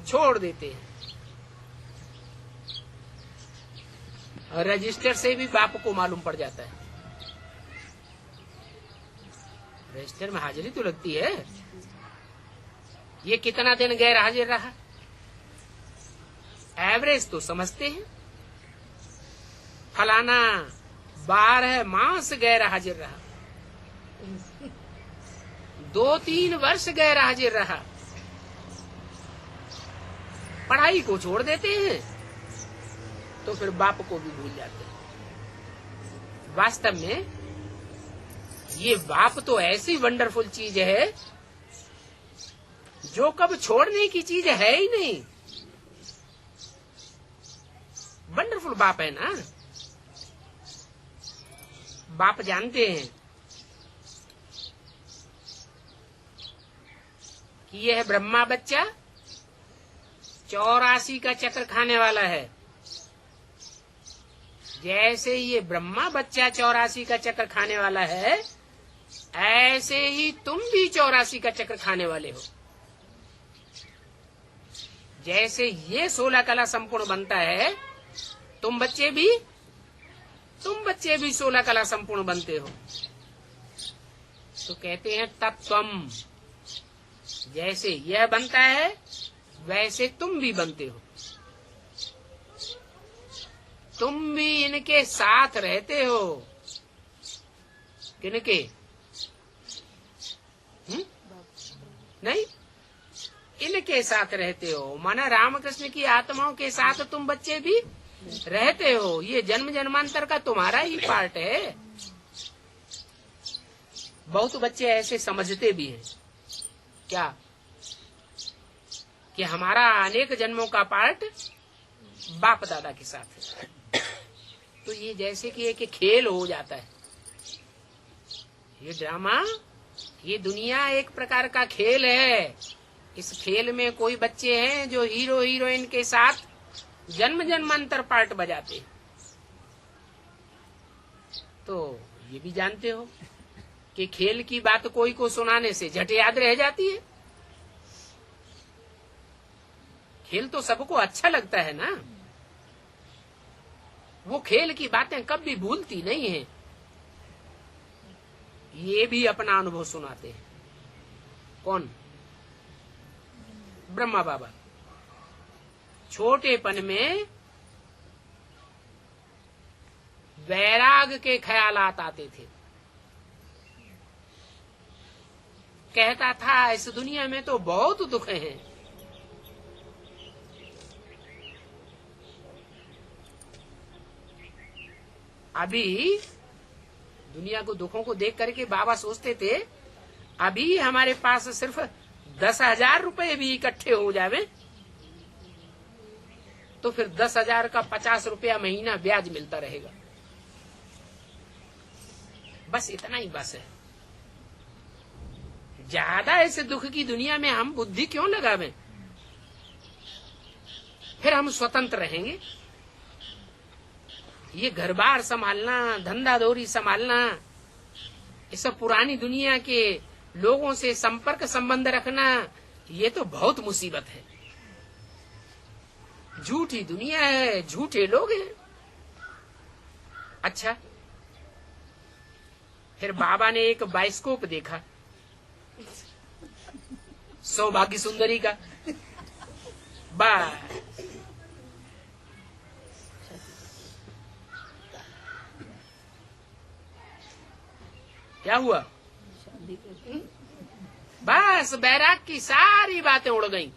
छोड़ देते हैं। और रजिस्टर से भी बाप को मालूम पड़ जाता है। रजिस्टर में हाजिरी तो लगती है, ये कितना दिन गैर हाजिर रहा, एवरेज तो समझते हैं। फलाना 12 मास गैर हाजिर रहा, 2-3 वर्ष गैर हाजिर रहा, पढ़ाई को छोड़ देते हैं तो फिर बाप को भी भूल जाते हैं। वास्तव में ये बाप तो ऐसी वंडरफुल चीज है जो कब छोड़ने की चीज है ही नहीं। वंडरफुल बाप है ना। बाप जानते हैं कि यह ब्रह्मा बच्चा 84 का चक्र खाने वाला है। जैसे ये ब्रह्मा बच्चा 84 का चक्र खाने वाला है, ऐसे ही तुम भी 84 का चक्र खाने वाले हो। जैसे ये 16 कला संपूर्ण बनता है, तुम बच्चे भी 16 कला संपूर्ण बनते हो। तो कहते हैं तत्वम, जैसे यह बनता है वैसे तुम भी बनते हो। तुम भी इनके साथ रहते हो। किनके? नहीं, इनके साथ रहते हो। माना रामकृष्ण की आत्माओं के साथ तुम बच्चे भी रहते हो। ये जन्म जन्मांतर का तुम्हारा ही पार्ट है। बहुत बच्चे ऐसे समझते भी हैं क्या कि हमारा अनेक जन्मों का पार्ट बाप दादा के साथ है। तो ये जैसे कि एक खेल हो जाता है। ये ड्रामा, ये दुनिया एक प्रकार का खेल है। इस खेल में कोई बच्चे हैं जो हीरो हीरोइन के साथ जन्म जन्मांतर पार्ट बजाते। तो ये भी जानते हो कि खेल की बात कोई को सुनाने से झट याद रह जाती है। खेल तो सबको अच्छा लगता है ना। वो खेल की बातें कभी भूलती नहीं है। ये भी अपना अनुभव सुनाते हैं। कौन? ब्रह्मा बाबा। छोटेपन में वैराग के ख्यालात आते थे। कहता था इस दुनिया में तो बहुत दुख हैं। अभी दुनिया को दुखों को देख करके बाबा सोचते थे अभी हमारे पास सिर्फ 10,000 रुपए भी इकट्ठे हो जावे तो फिर 10,000 का 50 रुपया महीना ब्याज मिलता रहेगा। बस इतना ही बस है। ज्यादा ऐसे दुख की दुनिया में हम बुद्धि क्यों लगावें? फिर हम स्वतंत्र रहेंगे। ये घर बार संभालना, धंधा दौरी संभालना, ये सब पुरानी दुनिया के लोगों से संपर्क संबंध रखना, ये तो बहुत मुसीबत है। झूठी दुनिया है, झूठे लोग हैं। अच्छा, फिर बाबा ने एक बाइस्कोप देखा सौभाग्य सुंदरी का। बस क्या हुआ? बस बैराग की सारी बातें उड़ गईं।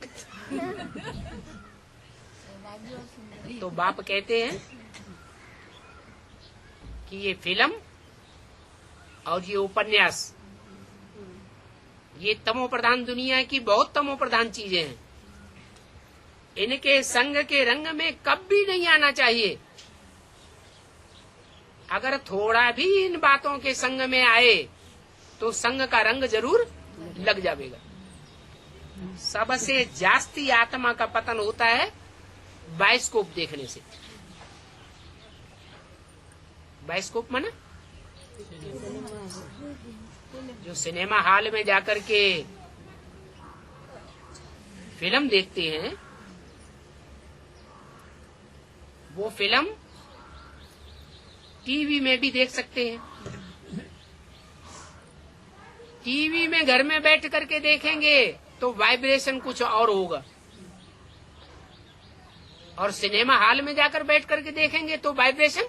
तो बाप कहते हैं कि ये फिल्म और ये उपन्यास, ये तमो प्रधान दुनिया की बहुत तमो प्रधान चीजें हैं। इनके संग के रंग में कभी नहीं आना चाहिए। अगर थोड़ा भी इन बातों के संग में आए तो संग का रंग जरूर लग जाएगा। सबसे जास्ती आत्मा का पतन होता है बाइस्कोप देखने से। बाइस्कोप माने जो सिनेमा हॉल में जाकर के फिल्म देखते हैं, वो फिल्म टीवी में भी देख सकते हैं। टीवी में घर में बैठ करके देखेंगे तो वाइब्रेशन कुछ और होगा, और सिनेमा हॉल में जाकर बैठ करके देखेंगे तो वाइब्रेशन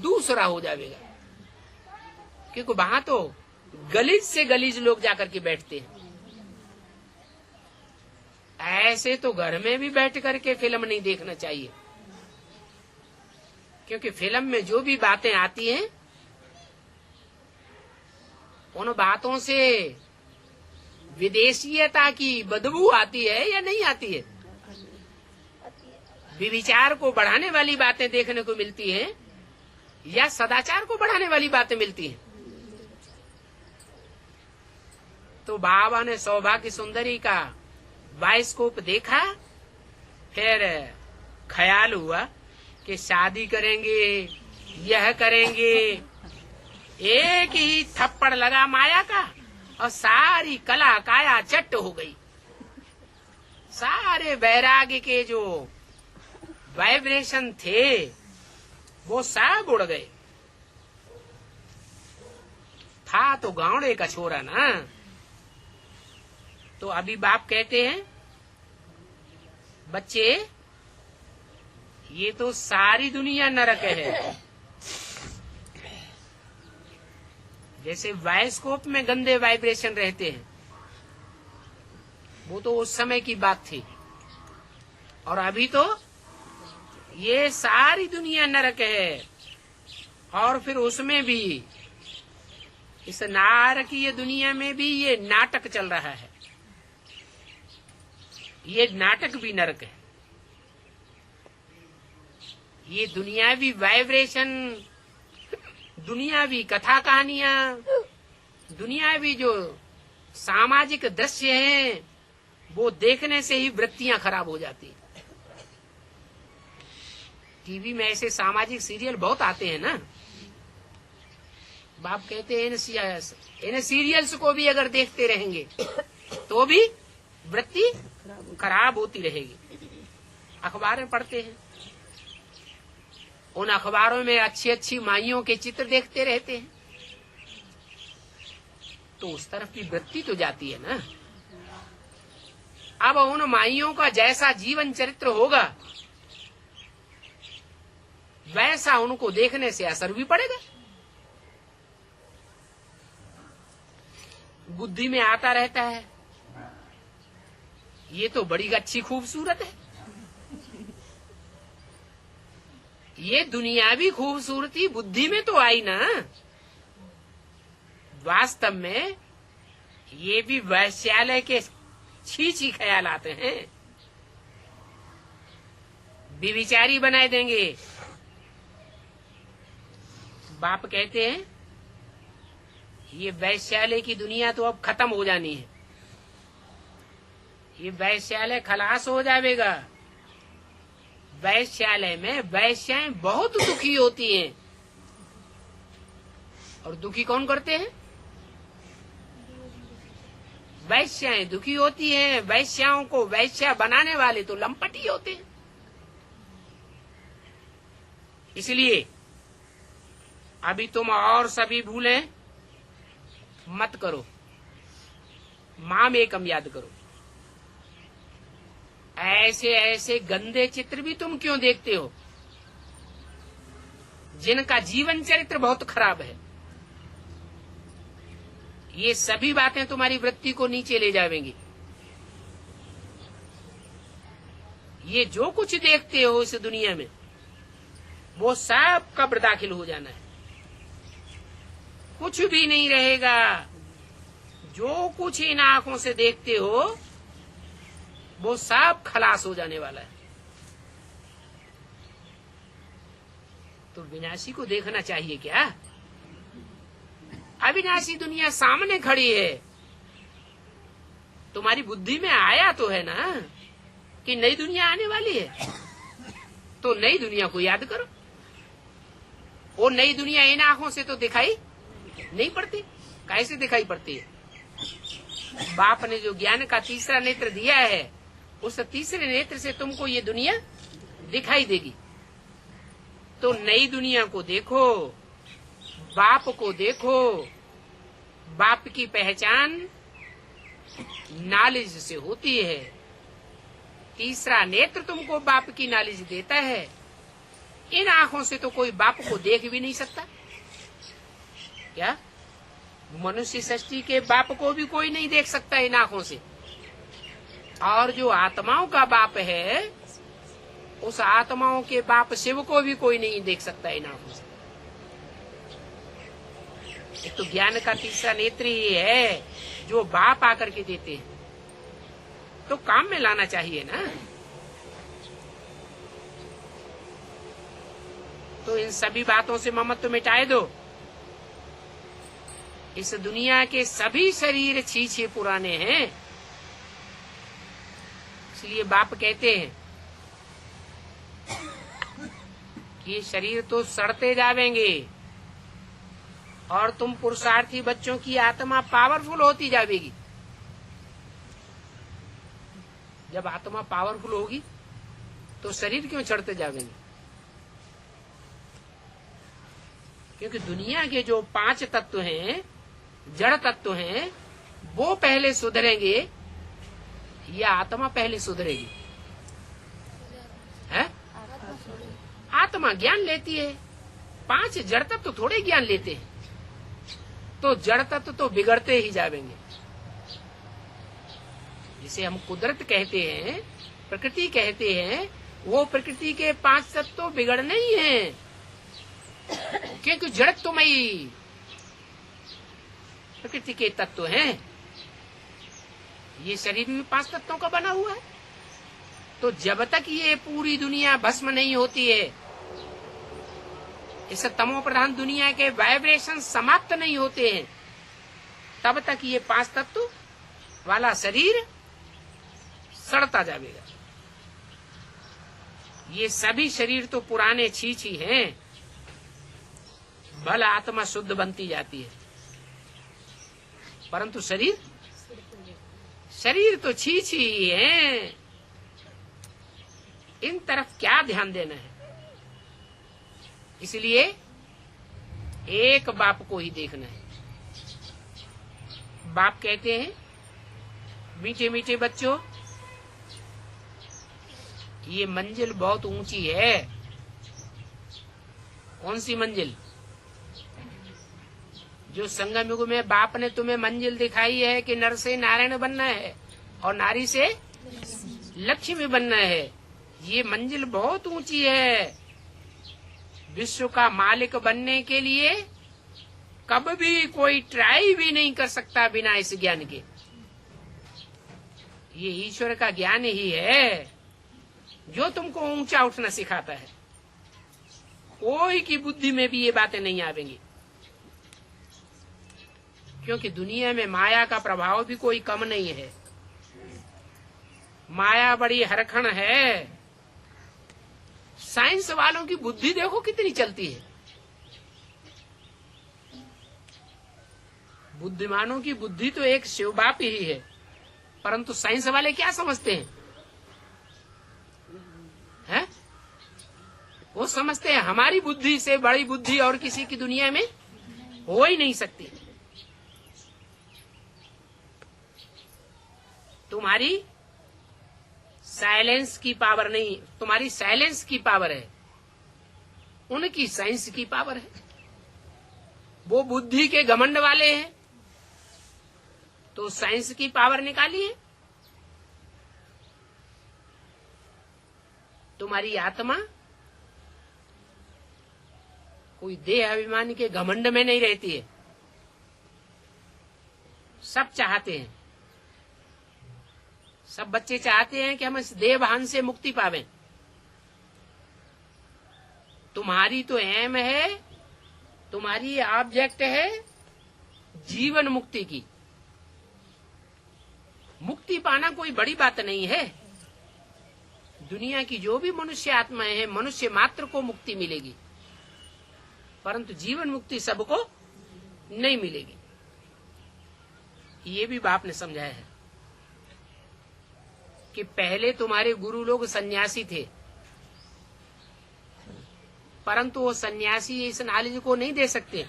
दूसरा हो जाएगा, क्योंकि वहां तो गलीज से गलीज लोग जाकर के बैठते हैं। ऐसे तो घर में भी बैठ करके फिल्म नहीं देखना चाहिए, क्योंकि फिल्म में जो भी बातें आती हैं उन बातों से विदेशीयता की बदबू आती है या नहीं आती है? विचार को बढ़ाने वाली बातें देखने को मिलती हैं या सदाचार को बढ़ाने वाली बातें मिलती हैं? तो बाबा ने सौभाग्य सुंदरी का बाइस्कोप देखा, फिर ख्याल हुआ कि शादी करेंगे, यह करेंगे। एक ही थप्पड़ लगा माया का और सारी कला काया चट्ट हो गई। सारे वैराग्य के जो वाइब्रेशन थे वो सब उड़ गए। था तो गावड़े का छोरा ना। तो अभी बाप कहते हैं, बच्चे ये तो सारी दुनिया नरक है। जैसे बाइस्कोप में गंदे वाइब्रेशन रहते हैं, वो तो उस समय की बात थी, और अभी तो ये सारी दुनिया नरक है। और फिर उसमें भी, इस नारकीय दुनिया में भी ये नाटक चल रहा है। ये नाटक भी नरक है। ये दुनियावी वाइब्रेशन, दुनियावी कथा कहानियां, दुनियावी जो सामाजिक दृश्य हैं, वो देखने से ही वृत्तियां खराब हो जाती हैं। टीवी में ऐसे सामाजिक सीरियल बहुत आते हैं ना। बाप कहते हैं इन सीरियल्स को भी अगर देखते रहेंगे तो भी वृत्ति खराब होती रहेगी। अखबारें पढ़ते हैं, उन अखबारों में अच्छी अच्छी माइयों के चित्र देखते रहते हैं, तो उस तरफ की वृत्ति तो जाती है ना। अब उन माइयों का जैसा जीवन चरित्र होगा वैसा उनको देखने से असर भी पड़ेगा। बुद्धि में आता रहता है, ये तो बड़ी अच्छी खूबसूरत है। ये दुनियावी खूबसूरती बुद्धि में तो आई ना। वास्तव में ये भी वैश्यालय के छी ख्याल आते हैं, विचारी बनाए देंगे। बाप कहते हैं ये वैश्यालय की दुनिया तो अब खत्म हो जानी है। ये वैश्यालय खलास हो जाएगा। वैश्यालय में वैश्याएं बहुत दुखी होती हैं, और दुखी कौन करते हैं? वैश्याएं दुखी होती हैं। वैश्याओं को वैश्या बनाने वाले तो लंपट ही होते हैं। इसलिए अभी तुम और सभी भूलें मत करो, माम एकम याद करो। ऐसे ऐसे गंदे चित्र भी तुम क्यों देखते हो जिनका जीवन चरित्र बहुत खराब है? ये सभी बातें तुम्हारी वृत्ति को नीचे ले जाएंगी। ये जो कुछ देखते हो इस दुनिया में वो सब कब्र दाखिल हो जाना है, कुछ भी नहीं रहेगा। जो कुछ इन आंखों से देखते हो वो सब खलास हो जाने वाला है। तो विनाशी को देखना चाहिए क्या? अविनाशी दुनिया सामने खड़ी है, तुम्हारी बुद्धि में आया तो है ना कि नई दुनिया आने वाली है, तो नई दुनिया को याद करो। वो नई दुनिया इन आंखों से तो दिखाई नहीं पड़ती। कैसे दिखाई पड़ती है? बाप ने जो ज्ञान का तीसरा नेत्र दिया है, उस तीसरे नेत्र से तुमको ये दुनिया दिखाई देगी। तो नई दुनिया को देखो, बाप को देखो। बाप की पहचान नॉलेज से होती है। तीसरा नेत्र तुमको बाप की नॉलेज देता है। इन आंखों से तो कोई बाप को देख भी नहीं सकता। क्या मनुष्य सृष्टि के बाप को भी कोई नहीं देख सकता इन आंखों से? और जो आत्माओं का बाप है, उस आत्माओं के बाप शिव को भी कोई नहीं देख सकता इन आंखों से। एक तो ज्ञान का तीसरा नेत्र ही है जो बाप आकर के देते हैं, तो काम में लाना चाहिए ना। तो इन सभी बातों से ममत्व मिटाए दो। इस दुनिया के सभी शरीर छीछे पुराने हैं, इसलिए बाप कहते हैं कि ये शरीर तो सड़ते जावेंगे और तुम पुरुषार्थी बच्चों की आत्मा पावरफुल होती जाएगी। जब आत्मा पावरफुल होगी तो शरीर क्यों चढ़ते जावेंगे? क्योंकि दुनिया के जो 5 तत्व हैं, जड़ तत्व हैं, वो पहले सुधरेंगे या आत्मा पहले सुधरेगी? है? आत्मा ज्ञान लेती है, 5 जड़ तत्व थोड़े ज्ञान लेते हैं। तो जड़ तत्व तो बिगड़ते ही जाएंगे। जिसे हम कुदरत कहते हैं, प्रकृति कहते हैं, वो प्रकृति के 5 तत्व तो बिगड़ने ही हैं, क्योंकि जड़त्वमयी प्रकृति के तत्व हैं। ये शरीर भी 5 तत्वों का बना हुआ है। तो जब तक ये पूरी दुनिया भस्म नहीं होती है, इस तमो प्रधान दुनिया के वाइब्रेशन समाप्त नहीं होते हैं, तब तक ये 5 तत्व वाला शरीर सड़ता जाएगा। ये सभी शरीर तो पुराने छीछी हैं, भला आत्मा शुद्ध बनती जाती है, परंतु शरीर तो छीछी ही है। इन तरफ क्या ध्यान देना है? इसलिए एक बाप को ही देखना है। बाप कहते हैं, मीठे मीठे बच्चों, ये मंजिल बहुत ऊंची है। कौन सी मंजिल? जो संगम युग में बाप ने तुम्हें मंजिल दिखाई है कि नर से नारायण बनना है और नारी से लक्ष्मी बनना है। ये मंजिल बहुत ऊंची है। विश्व का मालिक बनने के लिए कभी भी कोई ट्राई भी नहीं कर सकता बिना इस ज्ञान के। ये ईश्वर का ज्ञान ही है जो तुमको ऊंचा उठना सिखाता है। कोई की बुद्धि में भी ये बातें नहीं आवेंगी, क्योंकि दुनिया में माया का प्रभाव भी कोई कम नहीं है। माया बड़ी हरखण है। साइंस वालों की बुद्धि देखो कितनी चलती है। बुद्धिमानों की बुद्धि तो एक शिव बाप ही है, परंतु साइंस वाले क्या समझते हैं? वो समझते हैं हमारी बुद्धि से बड़ी बुद्धि और किसी की दुनिया में हो ही नहीं सकती। तुम्हारी साइलेंस की पावर नहीं, तुम्हारी साइलेंस की पावर है, उनकी साइंस की पावर है। वो बुद्धि के घमंड वाले हैं तो साइंस की पावर निकालिए। तुम्हारी आत्मा कोई देह अभिमान के घमंड में नहीं रहती है। सब चाहते हैं, सब बच्चे चाहते हैं कि हम इस देह भान से मुक्ति पावें। तुम्हारी तो एम है, तुम्हारी ऑब्जेक्ट है जीवन मुक्ति की। मुक्ति पाना कोई बड़ी बात नहीं है। दुनिया की जो भी मनुष्य आत्माएं हैं, मनुष्य मात्र को मुक्ति मिलेगी, परंतु जीवन मुक्ति सबको नहीं मिलेगी। ये भी बाप ने समझाया है कि पहले तुम्हारे गुरु लोग सन्यासी थे, परंतु वो सन्यासी इस नॉलेज को नहीं दे सकते,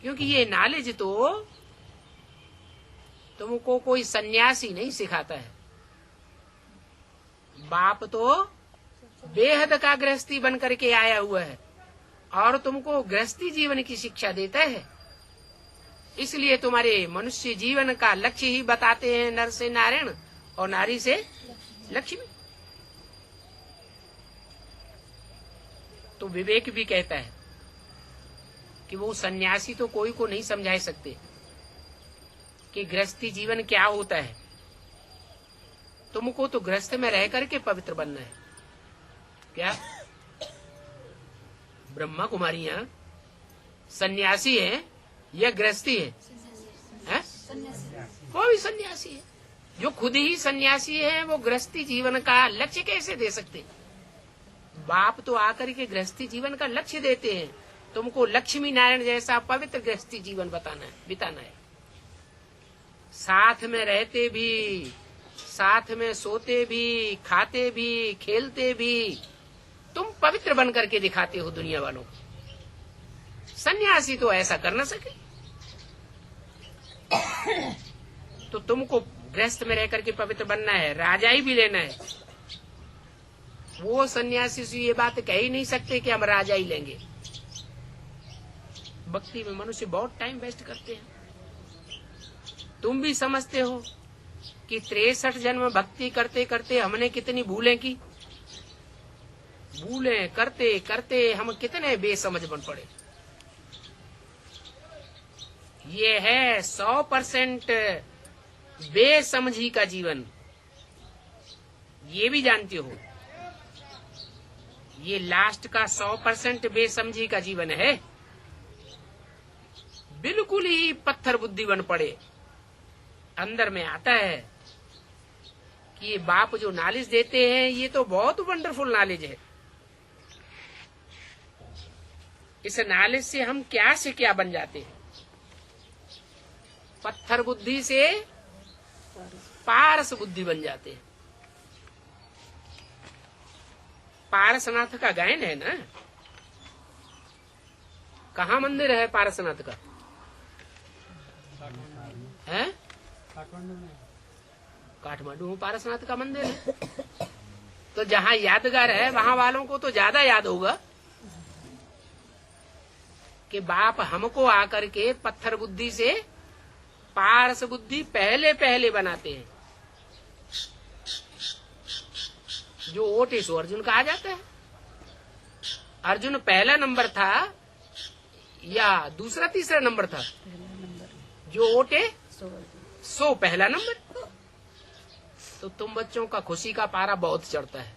क्योंकि ये नॉलेज तो तुमको कोई सन्यासी नहीं सिखाता है। बाप तो बेहद का गृहस्थी बन करके आया हुआ है और तुमको गृहस्थी जीवन की शिक्षा देता है। इसलिए तुम्हारे मनुष्य जीवन का लक्ष्य ही बताते हैं, नर से नारायण और नारी से लक्ष्मी। तो विवेक भी कहता है कि वो सन्यासी तो कोई को नहीं समझा सकते कि गृहस्थी जीवन क्या होता है। तुमको तो गृहस्थ में रह करके पवित्र बनना है। क्या ब्रह्मा कुमारियां सन्यासी है या गृहस्थी है? वो भी सन्यासी है। जो खुद ही सन्यासी है वो गृहस्थी जीवन का लक्ष्य कैसे दे सकते? बाप तो आकर के गृहस्थी जीवन का लक्ष्य देते हैं। तुमको लक्ष्मी नारायण जैसा पवित्र गृहस्थी जीवन बिताना है। साथ में रहते भी, साथ में सोते भी, खाते भी, खेलते भी तुम पवित्र बन करके दिखाते हो दुनिया वालों को। सन्यासी तो ऐसा कर न सके। तो तुमको गृहस्थ में रह करके पवित्र बनना है, राजाई भी लेना है। वो सन्यासी से ये बात कह ही नहीं सकते कि हम राजाई लेंगे। भक्ति में मनुष्य बहुत टाइम वेस्ट करते हैं। तुम भी समझते हो कि 63 जन्म भक्ति करते करते हमने कितनी भूलें की। भूलें करते करते हम कितने बेसमझ बन पड़े। ये है 100% बेसमझी का जीवन। ये भी जानते हो, ये लास्ट का 100% बेसमझी का जीवन है। बिल्कुल ही पत्थर बुद्धि बन पड़े। अंदर में आता है कि ये बाप जो नॉलेज देते हैं ये तो बहुत वंडरफुल नॉलेज है। इस नॉलेज से हम क्या से क्या बन जाते हैं। पत्थर बुद्धि से पारस बुद्धि बन जाते हैं। पारसनाथ का गायन है ना। कहाँ मंदिर है पारसनाथ का? है काठमांडू में पारसनाथ का मंदिर है। तो जहाँ यादगार है वहाँ वालों को तो ज्यादा याद होगा कि बाप हमको आकर के पत्थर बुद्धि से पारस बुद्धि पहले पहले बनाते हैं। जो ओटे सो अर्जुन कहा जाता है। अर्जुन पहला नंबर था या दूसरा तीसरा नंबर था? जो ओटे सो पहला नंबर। तो तुम बच्चों का खुशी का पारा बहुत चढ़ता है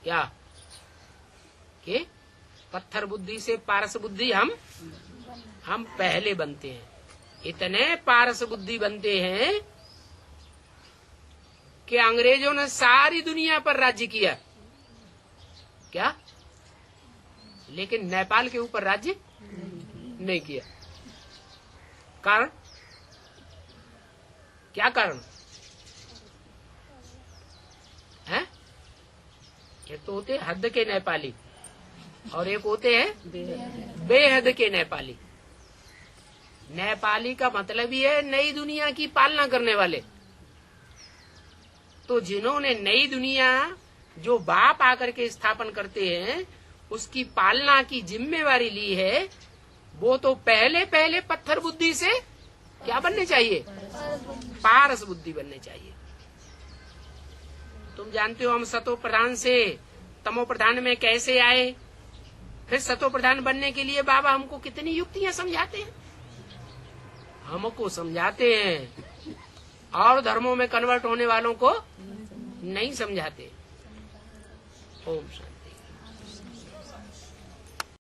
क्या कि पत्थर बुद्धि से पारस बुद्धि हम पहले बनते हैं। इतने पारस बुद्धि बनते हैं कि अंग्रेजों ने सारी दुनिया पर राज्य किया क्या, लेकिन नेपाल के ऊपर राज्य नहीं किया। कारण क्या? कारण है एक तो होते हद के नेपाली और एक होते हैं बेहद के नेपाली। नेपाली का मतलब ही है नई दुनिया की पालना करने वाले। तो जिन्होंने नई दुनिया जो बाप आकर के स्थापन करते हैं उसकी पालना की जिम्मेवारी ली है, वो तो पहले पहले पत्थर बुद्धि से क्या बनने चाहिए? पारस बुद्धि बनने चाहिए। तुम जानते हो हम सतो प्रधान से तमो प्रधान में कैसे आए, फिर सतो प्रधान बनने के लिए बाबा हमको कितनी युक्तियां समझाते हैं, हमको समझाते हैं और धर्मों में कन्वर्ट होने वालों को नहीं समझाते। ओम शांति।